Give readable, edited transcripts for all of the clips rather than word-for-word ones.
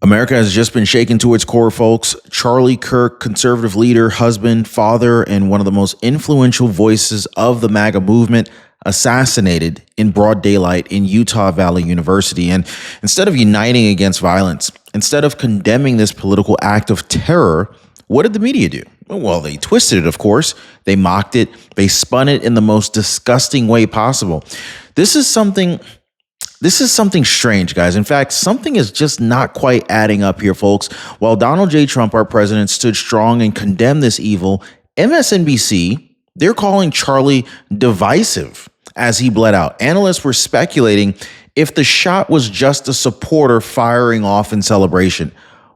America has just been shaken to its core, folks. Charlie Kirk, conservative leader, husband, father, and one of the most influential voices of the MAGA movement, assassinated in broad daylight in Utah Valley University. And instead of uniting against violence, instead of condemning this political act of terror, what did the media do? Well, they twisted it, of course. They mocked it. They spun it in the most disgusting way possible. This is something strange, guys. In fact, something is just not quite adding up here, folks. While Donald J. Trump, our president, stood strong and condemned this evil, MSNBC, they're calling Charlie divisive as he bled out. Analysts were speculating if the shot was just a supporter firing off in celebration.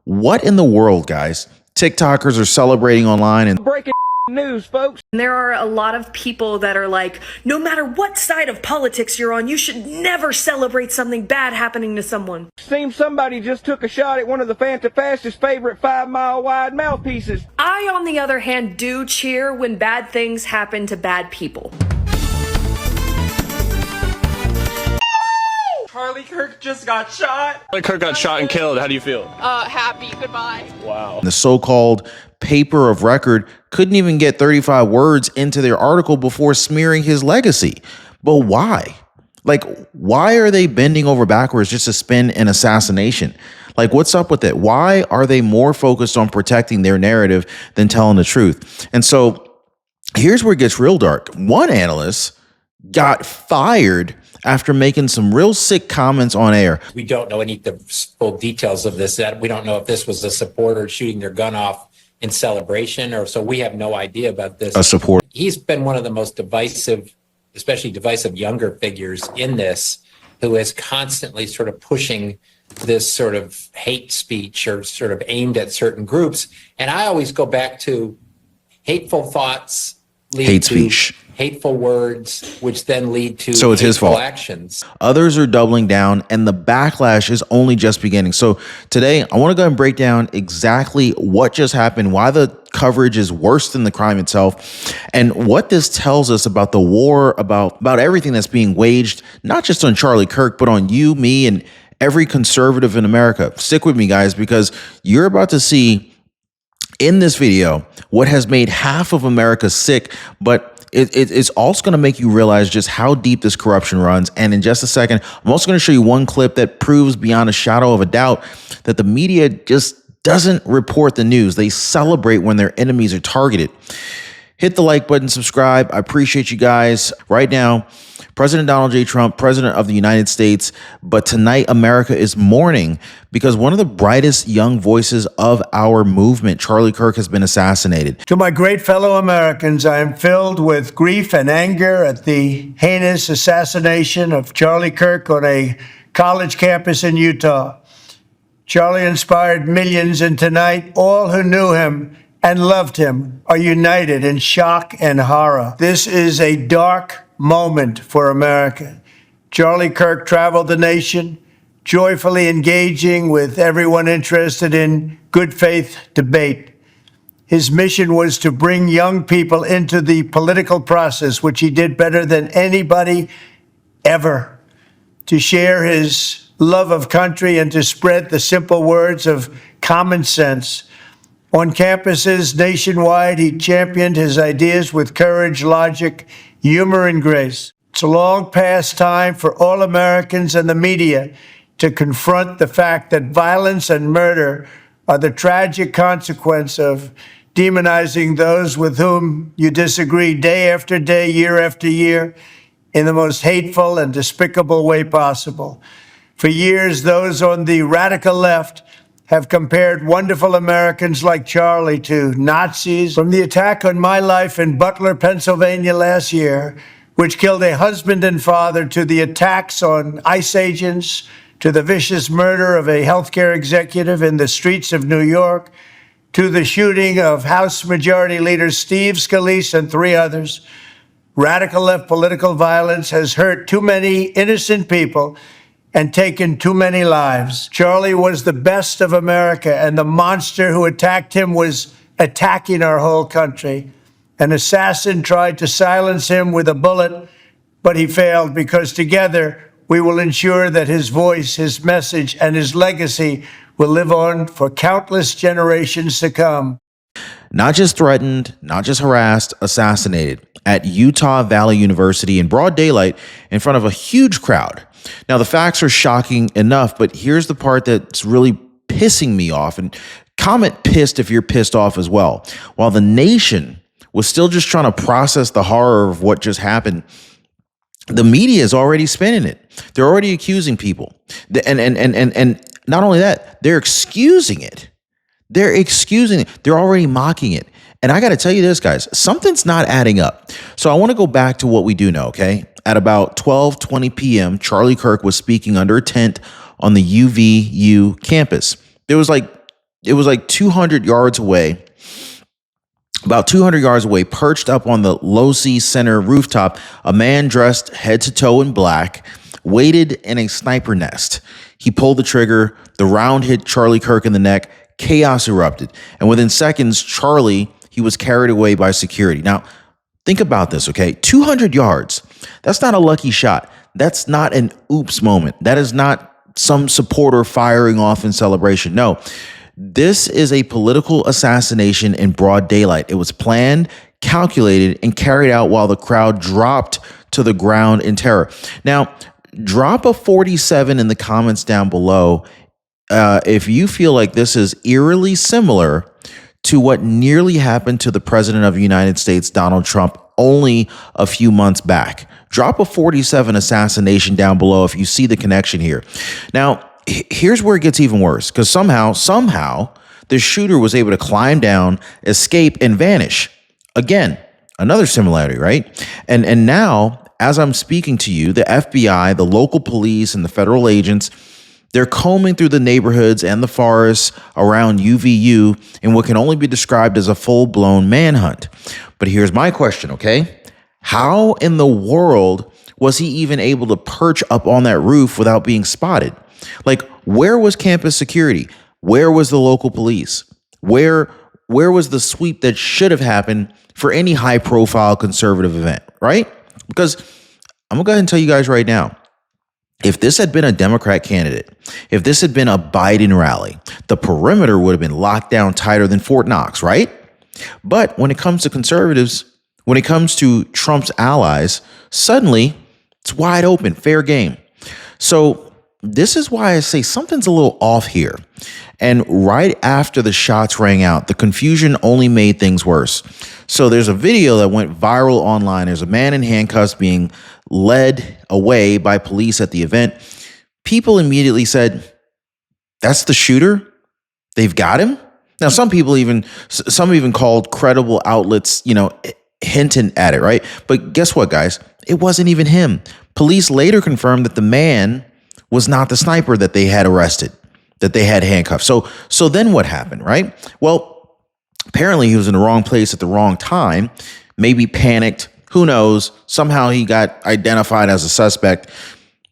What in the world, guys? TikTokers are celebrating online and breaking news, folks. There are a lot of people that are like, no matter what side of politics you're on, you should never celebrate something bad happening to someone. Seems somebody just took a shot at one of the Fantafast's favorite 5-mile-wide mouthpieces. I, on the other hand, do cheer when bad things happen to bad people. Charlie Kirk just got shot. Charlie Kirk got shot and killed. How do you feel? Happy. Goodbye. Wow. the so-called paper of record couldn't even get 35 words into their article before smearing his legacy. But why? Like, why are they bending over backwards just to spin an assassination? Like, what's up with it? Why are they more focused on protecting their narrative than telling the truth? And so here's where it gets real dark. One analyst got fired after making some real sick comments on air. We don't know any of the full details of this. We don't know if this was a supporter shooting their gun off in celebration, or so we have no idea about this. A supporter. He's been one of the most divisive, especially divisive younger figures in this, who is constantly sort of pushing this sort of hate speech or sort of aimed at certain groups. And I always go back to hateful thoughts lead Hate to speech. hateful words, which then lead to So it's his hateful fault. actions. Others are doubling down, and the backlash is only just beginning. So today, I want to go and break down exactly what just happened, why the coverage is worse than the crime itself, and what this tells us about the war, about everything that's being waged, not just on Charlie Kirk, but on you, me, and every conservative in America. Stick with me, guys, because you're about to see in this video what has made half of America sick, but it's also going to make you realize just how deep this corruption runs. And in just a second, I'm also going to show you one clip that proves beyond a shadow of a doubt that the media just doesn't report the news. They celebrate when their enemies are targeted. Hit the like button, subscribe. I appreciate you guys. Right now, President Donald J. Trump, President of the United States. But tonight, America is mourning because one of the brightest young voices of our movement, Charlie Kirk, has been assassinated. To my great fellow Americans, I am filled with grief and anger at the heinous assassination of Charlie Kirk on a college campus in Utah. Charlie inspired millions, and tonight, all who knew him and loved him are united in shock and horror. This is a dark moment for America. Charlie Kirk traveled the nation, joyfully engaging with everyone interested in good faith debate. His mission was to bring young people into the political process, which he did better than anybody ever, to share his love of country and to spread the simple words of common sense. On campuses nationwide, he championed his ideas with courage, logic, humor, and grace. It's a long past time for all Americans and the media to confront the fact that violence and murder are the tragic consequence of demonizing those with whom you disagree day after day, year after year, in the most hateful and despicable way possible. For years, those on the radical left have compared wonderful Americans like Charlie to Nazis. From the attack on my life in Butler, Pennsylvania last year, which killed a husband and father, to the attacks on ICE agents, to the vicious murder of a healthcare executive in the streets of New York, to the shooting of House Majority Leader Steve Scalise and 3 others, radical left political violence has hurt too many innocent people and taken too many lives. Charlie was the best of America, and the monster who attacked him was attacking our whole country. An assassin tried to silence him with a bullet, but he failed, because together we will ensure that his voice, his message, and his legacy will live on for countless generations to come. Not just threatened, not just harassed, assassinated at Utah Valley University in broad daylight in front of a huge crowd. Now, the facts are shocking enough, but here's the part that's really pissing me off. And comment pissed if you're pissed off as well. While the nation was still just trying to process the horror of what just happened, the media is already spinning it. They're already accusing people. And not only that, they're excusing it. They're excusing it. They're already mocking it. And I got to tell you this, guys, something's not adding up. So I want to go back to what we do know, okay? At about 12:20 p.m., Charlie Kirk was speaking under a tent on the UVU campus. It was like 200 yards away. About 200 yards away, perched up on the Losi Center rooftop, a man dressed head to toe in black waited in a sniper nest. He pulled the trigger. The round hit Charlie Kirk in the neck. Chaos erupted. And within seconds, he was carried away by security. Now, think about this, okay? 200 yards. That's not a lucky shot. That's not an oops moment. That is not some supporter firing off in celebration. No. This is a political assassination in broad daylight. It was planned, calculated, and carried out while the crowd dropped to the ground in terror. Now, drop a 47 in the comments down below if you feel like this is eerily similar to what nearly happened to the president of the United States, Donald Trump, only a few months back. Drop a 47 assassination down below if you see the connection here. Now, here's where it gets even worse, because somehow the shooter was able to climb down, escape, and vanish. Again, another similarity, right? And now, as I'm speaking to you, the FBI, the local police, and the federal agents, they're combing through the neighborhoods and the forests around UVU in what can only be described as a full-blown manhunt. But here's my question, okay? How in the world was he even able to perch up on that roof without being spotted? Like, where was campus security? Where was the local police? Where was the sweep that should have happened for any high-profile conservative event, right? Because I'm going to go ahead and tell you guys right now, if this had been a Democrat candidate, if this had been a Biden rally, the perimeter would have been locked down tighter than Fort Knox, right? But when it comes to conservatives, when it comes to Trump's allies, suddenly it's wide open, fair game. So this is why I say something's a little off here. And right after the shots rang out, the confusion only made things worse. So there's a video that went viral online. There's a man in handcuffs being led away by police at the event. People immediately said, that's the shooter? They've got him? Now, some even called credible outlets, hinting at it, right? But guess what, guys? It wasn't even him. Police later confirmed that the man was not the sniper that they had arrested, that they had handcuffed. So then what happened, right? Well, apparently he was in the wrong place at the wrong time, maybe panicked. Who knows? Somehow he got identified as a suspect.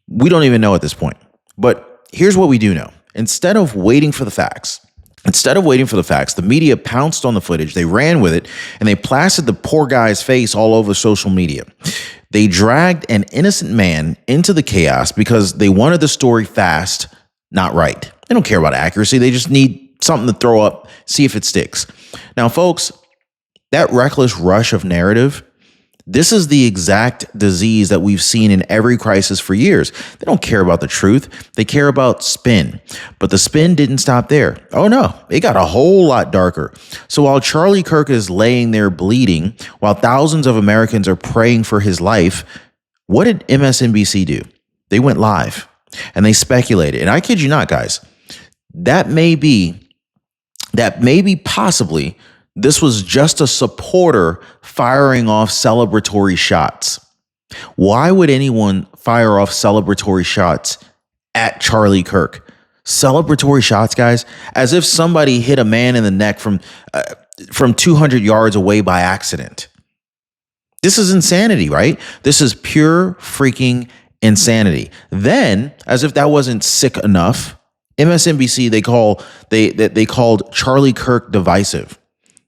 We don't even know at this point. But here's what we do know. Instead of waiting for the facts, the media pounced on the footage, they ran with it, and they plastered the poor guy's face all over social media. They dragged an innocent man into the chaos because they wanted the story fast, not right. They don't care about accuracy. They just need something to throw up, see if it sticks. Now, folks, that reckless rush of narrative, this is the exact disease that we've seen in every crisis for years. They don't care about the truth. They care about spin. But the spin didn't stop there. Oh, no, it got a whole lot darker. So while Charlie Kirk is laying there bleeding, while thousands of Americans are praying for his life, what did MSNBC do? They went live and they speculated. And I kid you not, guys, that may be possibly this was just a supporter firing off celebratory shots. Why would anyone fire off celebratory shots at Charlie Kirk? Celebratory shots, guys, as if somebody hit a man in the neck from 200 yards away by accident. This is insanity, right? This is pure freaking insanity. Then, as if that wasn't sick enough, MSNBC, they called Charlie Kirk divisive.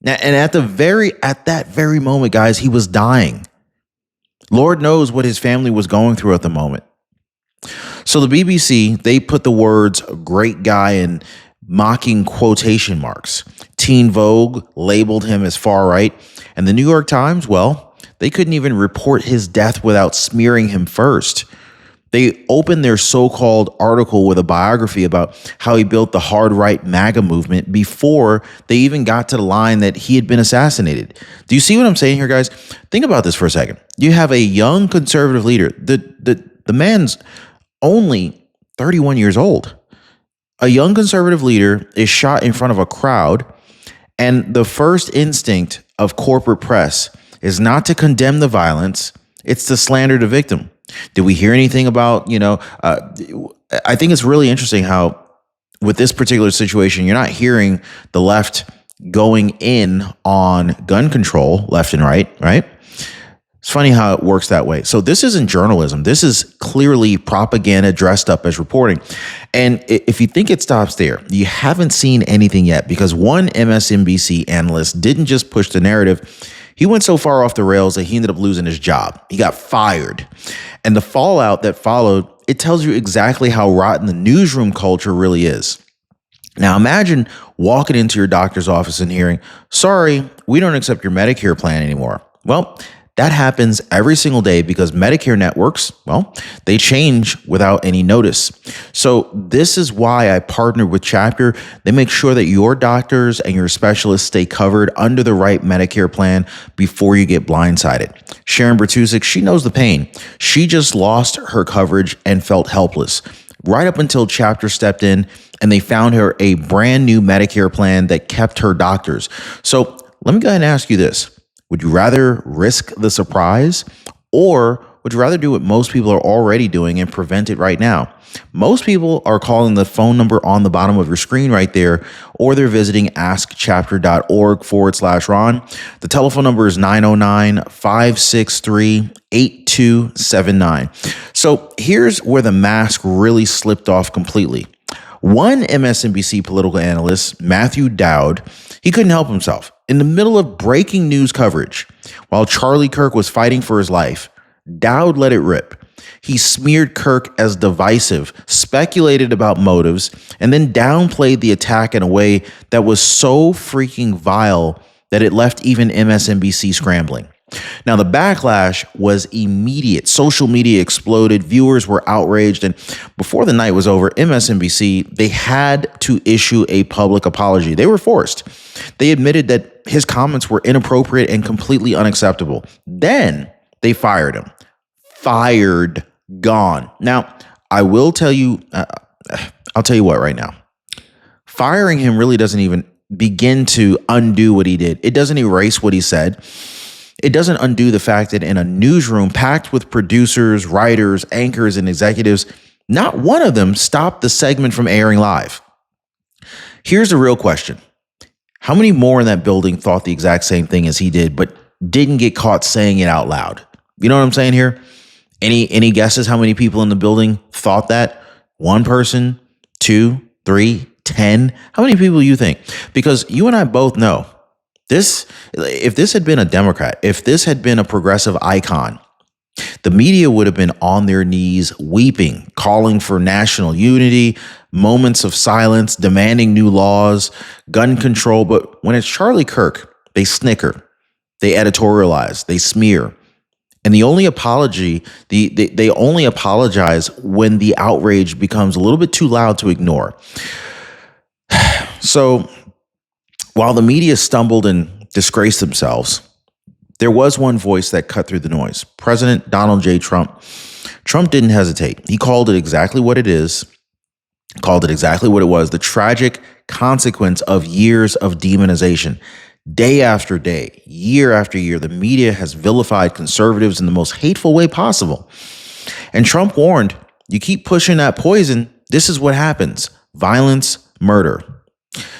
Now, and at that very moment, guys, he was dying. Lord knows what his family was going through at the moment. So the BBC, they put the words "great guy" and mocking quotation marks. Teen Vogue labeled him as far right. And the New York Times, well, they couldn't even report his death without smearing him first. They opened their so-called article with a biography about how he built the hard right MAGA movement before they even got to the line that he had been assassinated. Do you see what I'm saying here, guys? Think about this for a second. You have a young conservative leader. The man's only 31 years old. A young conservative leader is shot in front of a crowd, and the first instinct of corporate press is not to condemn the violence, it's to slander the victim. Did we hear anything about, I think it's really interesting how with this particular situation, you're not hearing the left going in on gun control left and right? It's funny how it works that way. So this isn't journalism. This is clearly propaganda dressed up as reporting. And if you think it stops there, you haven't seen anything yet, because one MSNBC analyst didn't just push the narrative. He went so far off the rails that he ended up losing his job. He got fired. And the fallout that followed, it tells you exactly how rotten the newsroom culture really is. Now imagine walking into your doctor's office and hearing, "Sorry, we don't accept your Medicare plan anymore." Well, that happens every single day because Medicare networks, well, they change without any notice. So this is why I partnered with Chapter. They make sure that your doctors and your specialists stay covered under the right Medicare plan before you get blindsided. Sharon Bertusik, she knows the pain. She just lost her coverage and felt helpless right up until Chapter stepped in and they found her a brand new Medicare plan that kept her doctors. So let me go ahead and ask you this. Would you rather risk the surprise, or would you rather do what most people are already doing and prevent it right now? Most people are calling the phone number on the bottom of your screen right there, or they're visiting askchapter.org/Ron. The telephone number is 909-563-8279. So here's where the mask really slipped off completely. One MSNBC political analyst, Matthew Dowd, he couldn't help himself. In the middle of breaking news coverage, while Charlie Kirk was fighting for his life, Dowd let it rip. He smeared Kirk as divisive, speculated about motives, and then downplayed the attack in a way that was so freaking vile that it left even MSNBC scrambling. Now, the backlash was immediate. Social media exploded. Viewers were outraged. And before the night was over, MSNBC, they had to issue a public apology. They were forced. They admitted that his comments were inappropriate and completely unacceptable. Then they fired him. Fired, gone. Now, I will tell you, I'll tell you what right now. Firing him really doesn't even begin to undo what he did. It doesn't erase what he said. It doesn't undo the fact that in a newsroom packed with producers, writers, anchors, and executives, not one of them stopped the segment from airing live. Here's the real question. How many more in that building thought the exact same thing as he did, but didn't get caught saying it out loud? You know what I'm saying here? Any guesses how many people in the building thought that? One person, 2, 3, 10? How many people do you think? Because you and I both know if this had been a Democrat, if this had been a progressive icon, the media would have been on their knees weeping, calling for national unity, moments of silence, demanding new laws, gun control. But when it's Charlie Kirk, they snicker, they editorialize, they smear. And the only apology, they only apologize when the outrage becomes a little bit too loud to ignore. So while the media stumbled and disgraced themselves, there was one voice that cut through the noise. President Donald J. Trump. Trump didn't hesitate. He called it exactly what it is, called it exactly what it was, the tragic consequence of years of demonization. Day after day, year after year, the media has vilified conservatives in the most hateful way possible. And Trump warned, you keep pushing that poison, this is what happens. Violence, murder.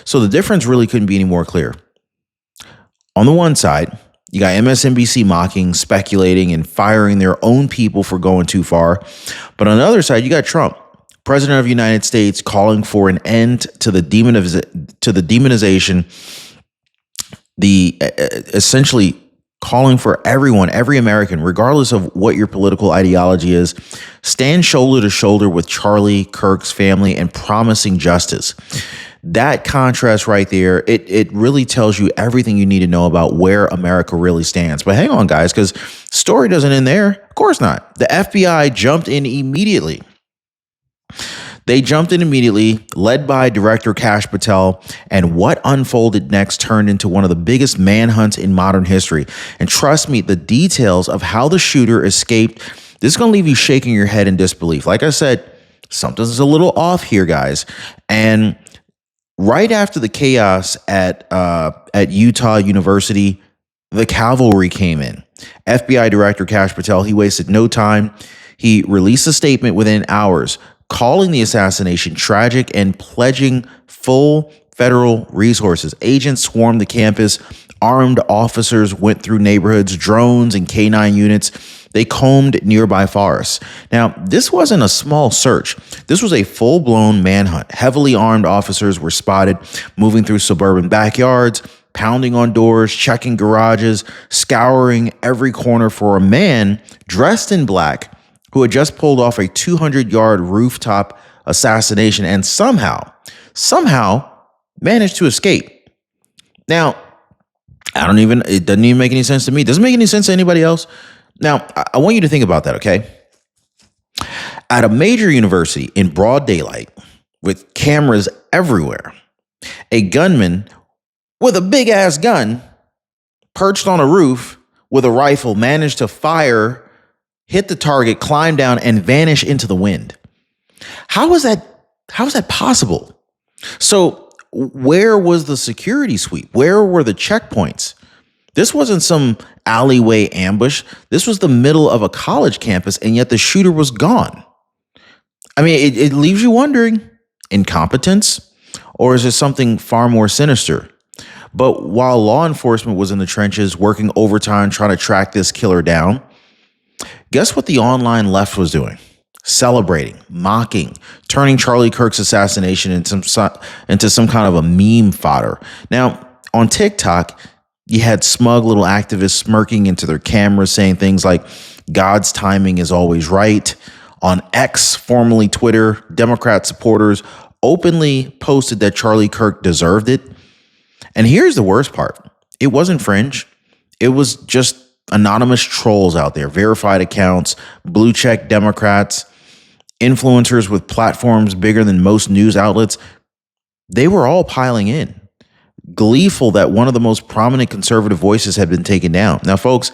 So the difference really couldn't be any more clear. On the one side, you got MSNBC mocking, speculating, and firing their own people for going too far. But on the other side, you got Trump, President of the United States, calling for an end to the demonization, essentially calling for everyone, every American, regardless of what your political ideology is, stand shoulder to shoulder with Charlie Kirk's family and promising justice. That contrast right there, it really tells you everything you need to know about where America really stands. But hang on, guys, because story doesn't end there. Of course not. The FBI jumped in immediately. They jumped in immediately, led by Director Kash Patel, and what unfolded next turned into one of the biggest manhunts in modern history. And trust me, the details of how the shooter escaped, this is going to leave you shaking your head in disbelief. Like I said, something's a little off here, guys. And right after the chaos at Utah University, the cavalry came in. FBI Director Kash Patel, he wasted no time. He released a statement within hours, calling the assassination tragic and pledging full federal resources. Agents swarmed the campus. Armed officers went through neighborhoods, drones and K-9 units. They combed nearby forests. Now, this wasn't a small search. This was a full-blown manhunt. Heavily armed officers were spotted moving through suburban backyards, pounding on doors, checking garages, scouring every corner for a man dressed in black who had just pulled off a 200-yard rooftop assassination and somehow managed to escape. Now, it doesn't even make any sense to me. Doesn't make any sense to anybody else. Now, I want you to think about that, okay? At a major university in broad daylight with cameras everywhere, a gunman with a big ass gun perched on a roof with a rifle managed to fire, hit the target, climb down, and vanish into the wind. How is that possible? So where was the security sweep? Where were the checkpoints? This wasn't some alleyway ambush. This was the middle of a college campus, and yet the shooter was gone. I mean, it leaves you wondering, incompetence, or is it something far more sinister? But while law enforcement was in the trenches working overtime trying to track this killer down, guess what the online left was doing? Celebrating, mocking, turning Charlie Kirk's assassination into some kind of a meme fodder. Now, on TikTok, you had smug little activists smirking into their cameras saying things like, God's timing is always right. On X, formerly Twitter, Democrat supporters openly posted that Charlie Kirk deserved it. And here's the worst part. It wasn't fringe. It was just anonymous trolls out there, verified accounts, blue check Democrats, influencers with platforms bigger than most news outlets. They were all piling in, gleeful that one of the most prominent conservative voices had been taken down. Now, folks,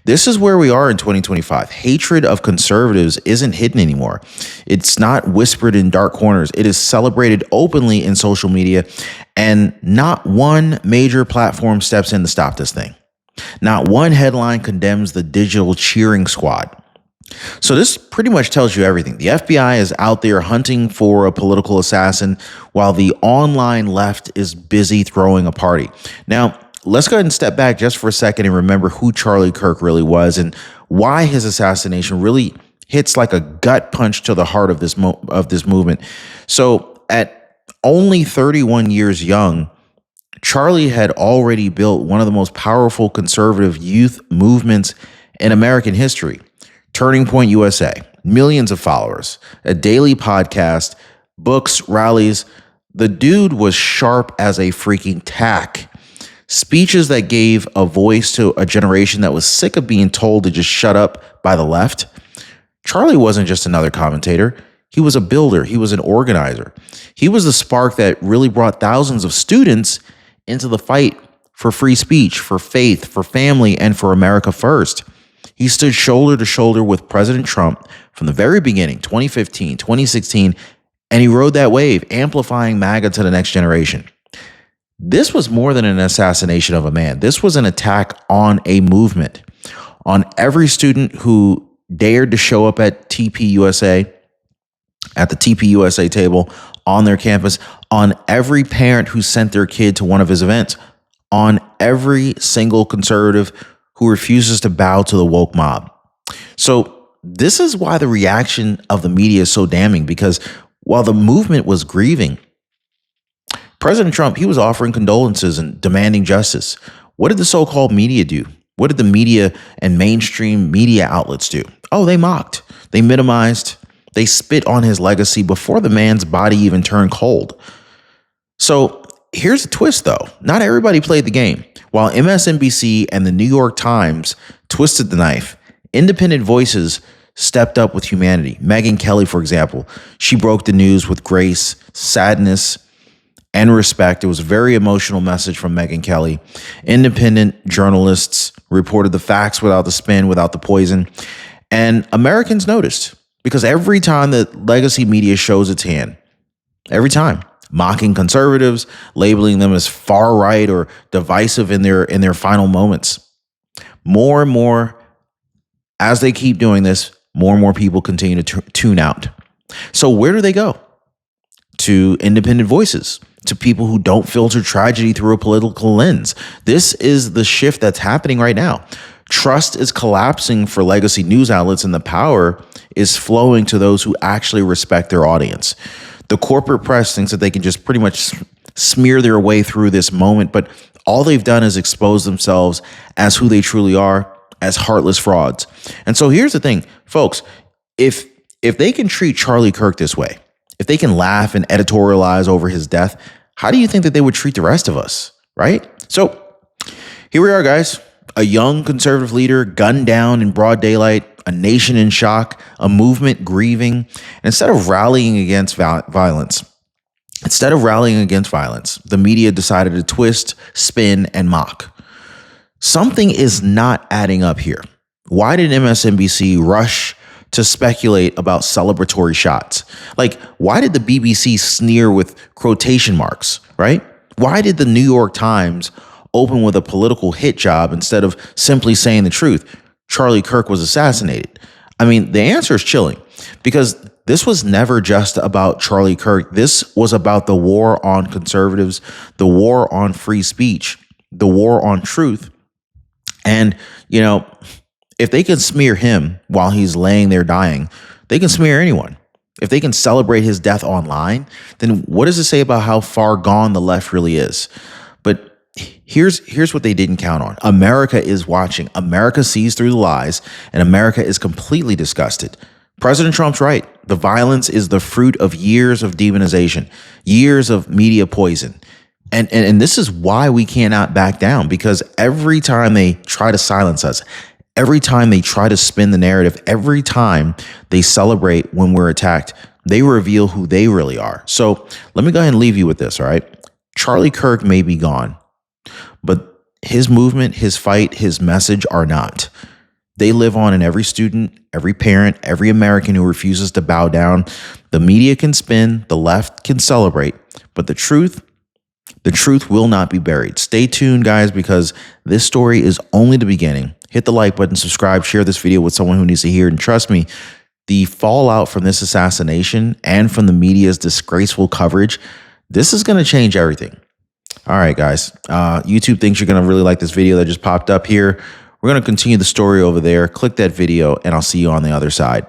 this is where we are in 2025. Hatred of conservatives isn't hidden anymore. It's not whispered in dark corners. It is celebrated openly in social media, and not one major platform steps in to stop this thing. Not one headline condemns the digital cheering squad. So this pretty much tells you everything. The FBI is out there hunting for a political assassin while the online left is busy throwing a party. Now, let's go ahead and step back just for a second and remember who Charlie Kirk really was and why his assassination really hits like a gut punch to the heart of this movement. So at only 31 years young, Charlie had already built one of the most powerful conservative youth movements in American history. Turning Point USA, millions of followers, a daily podcast, books, rallies. The dude was sharp as a freaking tack. Speeches that gave a voice to a generation that was sick of being told to just shut up by the left. Charlie wasn't just another commentator. He was a builder. He was an organizer. He was the spark that really brought thousands of students into the fight for free speech, for faith, for family, and for America first. He stood shoulder to shoulder with President Trump from the very beginning, 2015, 2016, and he rode that wave, amplifying MAGA to the next generation. This was more than an assassination of a man. This was an attack on a movement, on every student who dared to show up at TPUSA, at the TPUSA table, on their campus, on every parent who sent their kid to one of his events, on every single conservative who refuses to bow to the woke mob. So this is why the reaction of the media is so damning, because while the movement was grieving, President Trump, he was offering condolences and demanding justice. What did the so-called media do? What did the media and mainstream media outlets do? Oh, they mocked, they minimized, they spit on his legacy before the man's body even turned cold. So here's the twist, though. Not everybody played the game. While MSNBC and the New York Times twisted the knife, independent voices stepped up with humanity. Megyn Kelly, for example, she broke the news with grace, sadness, and respect. It was a very emotional message from Megyn Kelly. Independent journalists reported the facts without the spin, without the poison. And Americans noticed because every time that legacy media shows its hand, every time, mocking conservatives, labeling them as far right or divisive in their final moments, more and more, as they keep doing this, more and more people continue to tune out. So where do they go? To independent voices, to people who don't filter tragedy through a political lens. This is the shift that's happening right now. Trust is collapsing for legacy news outlets, and the power is flowing to those who actually respect their audience. The corporate press thinks that they can just pretty much smear their way through this moment, but all they've done is expose themselves as who they truly are, as heartless frauds. And so here's the thing, folks, if they can treat Charlie Kirk this way, if they can laugh and editorialize over his death, how do you think that they would treat the rest of us, right? So here we are, guys. A young conservative leader gunned down in broad daylight, a nation in shock, a movement grieving. And instead of rallying against violence, the media decided to twist, spin, and mock. Something is not adding up here. Why did MSNBC rush to speculate about celebratory shots? Like, why did the BBC sneer with quotation marks, right? Why did the New York Times open with a political hit job instead of simply saying the truth? Charlie Kirk was assassinated. I mean, the answer is chilling because this was never just about Charlie Kirk. This was about the war on conservatives, the war on free speech, the war on truth. And, you know, if they can smear him while he's laying there dying, they can smear anyone. If they can celebrate his death online, then what does it say about how far gone the left really is? But here's what they didn't count on. America is watching. America sees through the lies, and America is completely disgusted. President Trump's right. The violence is the fruit of years of demonization, years of media poison. And this is why we cannot back down, because every time they try to silence us, every time they try to spin the narrative, every time they celebrate when we're attacked, they reveal who they really are. So let me go ahead and leave you with this, all right? Charlie Kirk may be gone, but his movement, his fight, his message are not. They live on in every student, every parent, every American who refuses to bow down. The media can spin, the left can celebrate, but the truth will not be buried. Stay tuned, guys, because this story is only the beginning. Hit the like button, subscribe, share this video with someone who needs to hear it. And trust me, the fallout from this assassination and from the media's disgraceful coverage, this is going to change everything. All right, guys. YouTube thinks you're going to really like this video that just popped up here. We're going to continue the story over there. Click that video, and I'll see you on the other side.